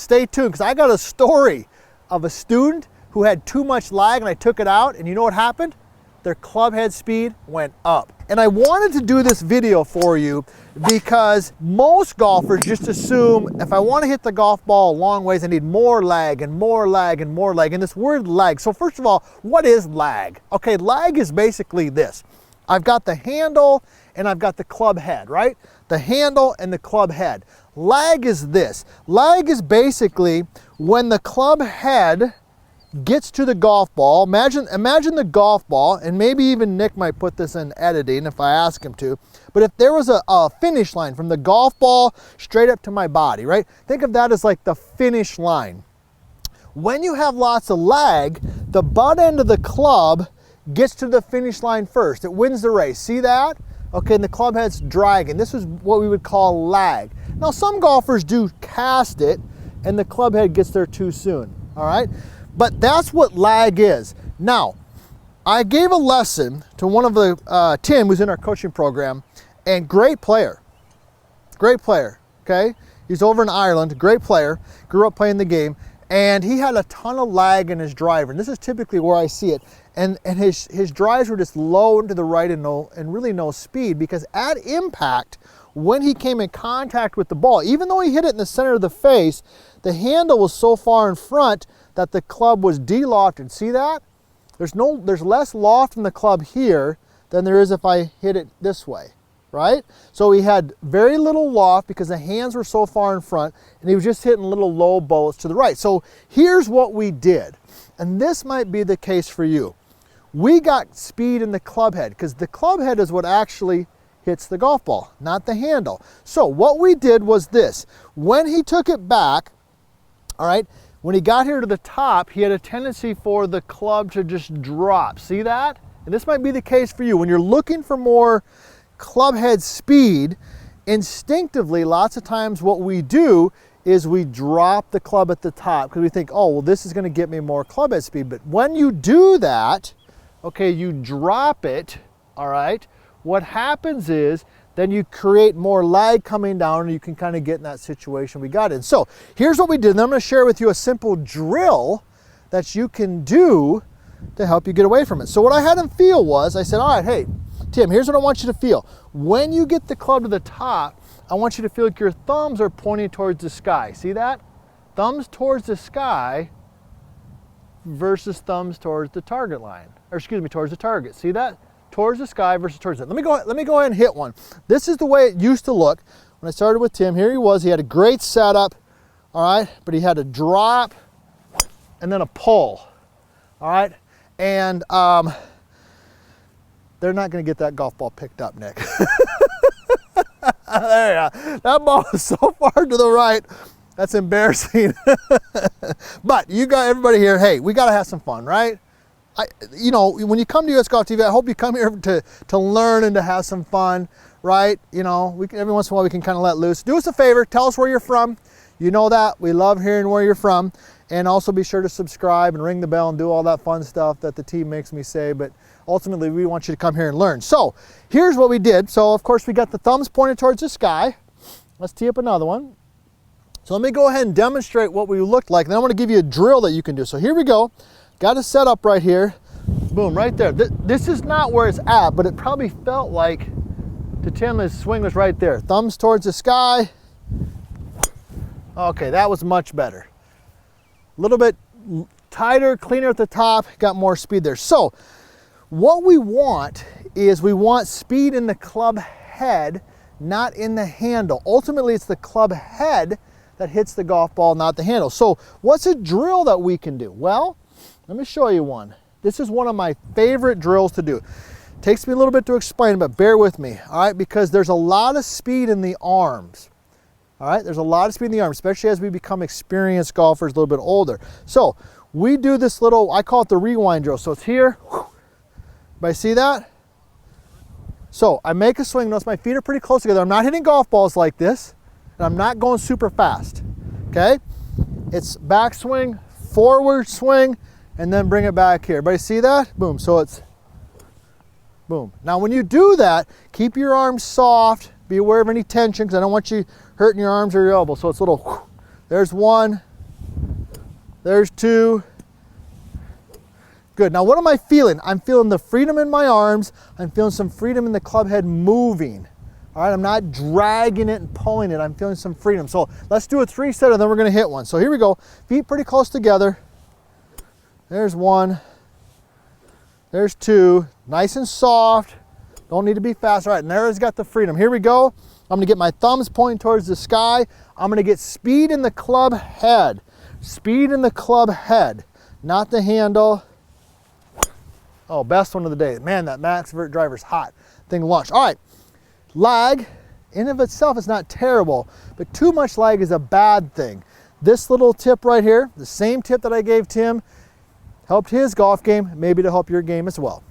Stay tuned, because I got a story of a student who had too much lag and I took it out, and you know what happened? Their club head speed went up. And I wanted to do this video for you because most golfers just assume if I want to hit the golf ball a long ways, I need more lag and more lag and more lag. And this word lag, so first of all, what is lag? Okay, lag is basically this. I've got the handle and I've got the club head, right? The handle and the club head. Lag is this. Lag is basically when the club head gets to the golf ball. Imagine the golf ball, and maybe even Nick might put this in editing if I ask him to, but if there was a finish line from the golf ball straight up to my body, right? Think of that as like the finish line. When you have lots of lag, the butt end of the club gets to the finish line first. It wins the race. See that? Okay, and the club head's dragging. This is what we would call lag. Now, some golfers do cast it, and the club head gets there too soon, all right? But that's what lag is. Now, I gave a lesson to one of the, Tim, who's in our coaching program, and great player, okay? He's over in Ireland, great player, grew up playing the game, and he had a ton of lag in his driver, and this is typically where I see it, and his drives were just low and to the right and really no speed, because at impact, when he came in contact with the ball, even though he hit it in the center of the face, the handle was so far in front that the club was de-lofted. See that? There's less loft in the club here than there is if I hit it this way, right? So he had very little loft because the hands were so far in front, and he was just hitting little low bullets to the right. So here's what we did, and this might be the case for you. We got speed in the club head, because the club head is what actually hits the golf ball, not the handle. So what we did was this. When he took it back, all right, when he got here to the top, he had a tendency for the club to just drop. See that? And this might be the case for you. When you're looking for more club head speed, instinctively, lots of times what we do is we drop the club at the top because we think, oh, well, this is going to get me more club head speed. But when you do that, okay, you drop it, all right, what happens is then you create more lag coming down, and you can kind of get in that situation we got in. So here's what we did, and I'm going to share with you a simple drill that you can do to help you get away from it. So what I had him feel was, I said, all right, hey, Tim, here's what I want you to feel. When you get the club to the top, I want you to feel like your thumbs are pointing towards the sky. See that? Thumbs towards the sky versus thumbs towards the target line, or excuse me, towards the target. See that? Towards the sky versus towards it. Let me go ahead and hit one. This is the way it used to look when I started with Tim. Here he was. He had a great setup, all right, but he had a drop and then a pull, all right, and they're not going to get that golf ball picked up, Nick. There you go. That ball is so far to the right. That's embarrassing. But you got everybody here. Hey, we got to have some fun, right? You know, when you come to US Golf TV, I hope you come here to learn and to have some fun, right? You know, every once in a while we can kind of let loose. Do us a favor, tell us where you're from. You know that. We love hearing where you're from. And also be sure to subscribe and ring the bell and do all that fun stuff that the team makes me say. But ultimately, we want you to come here and learn. So here's what we did. So, of course, we got the thumbs pointed towards the sky. Let's tee up another one. So let me go ahead and demonstrate what we looked like. And then I want to give you a drill that you can do. So here we go. Got a setup right here. Boom, right there. This is not where it's at, but it probably felt like to Tim his swing was right there. Thumbs towards the sky. Okay, that was much better. A little bit tighter, cleaner at the top, got more speed there. So what we want is we want speed in the club head, not in the handle. Ultimately, it's the club head that hits the golf ball, not the handle. So what's a drill that we can do? Well, let me show you one. This is one of my favorite drills to do. Takes me a little bit to explain, but bear with me, all right? Because there's a lot of speed in the arms, all right? There's a lot of speed in the arms, especially as we become experienced golfers, a little bit older. So we do this little, I call it the rewind drill. So it's here. Everybody see that? So I make a swing. Notice my feet are pretty close together. I'm not hitting golf balls like this, and I'm not going super fast, okay? It's back swing, forward swing, and then bring it back here. Everybody see that? Boom. So it's boom. Now when you do that, keep your arms soft. Be aware of any tension because I don't want you hurting your arms or your elbows. So it's a little, there's one, There's 2. Good. Now what am I feeling? I'm feeling the freedom in my arms. I'm feeling some freedom in the club head moving. All right, I'm not dragging it and pulling it. I'm feeling some freedom. So let's do a 3-set and then we're gonna hit one. So here we go. Feet pretty close together. There's 1. There's 2. Nice and soft. Don't need to be fast. All right, and there's got the freedom. Here we go. I'm gonna get my thumbs pointing towards the sky. I'm gonna get speed in the club head. Speed in the club head, not the handle. Oh, best one of the day. Man, that Max Vert driver's hot. Thing launched. All right, lag in of itself is not terrible, but too much lag is a bad thing. This little tip right here, the same tip that I gave Tim, helped his golf game, maybe to help your game as well.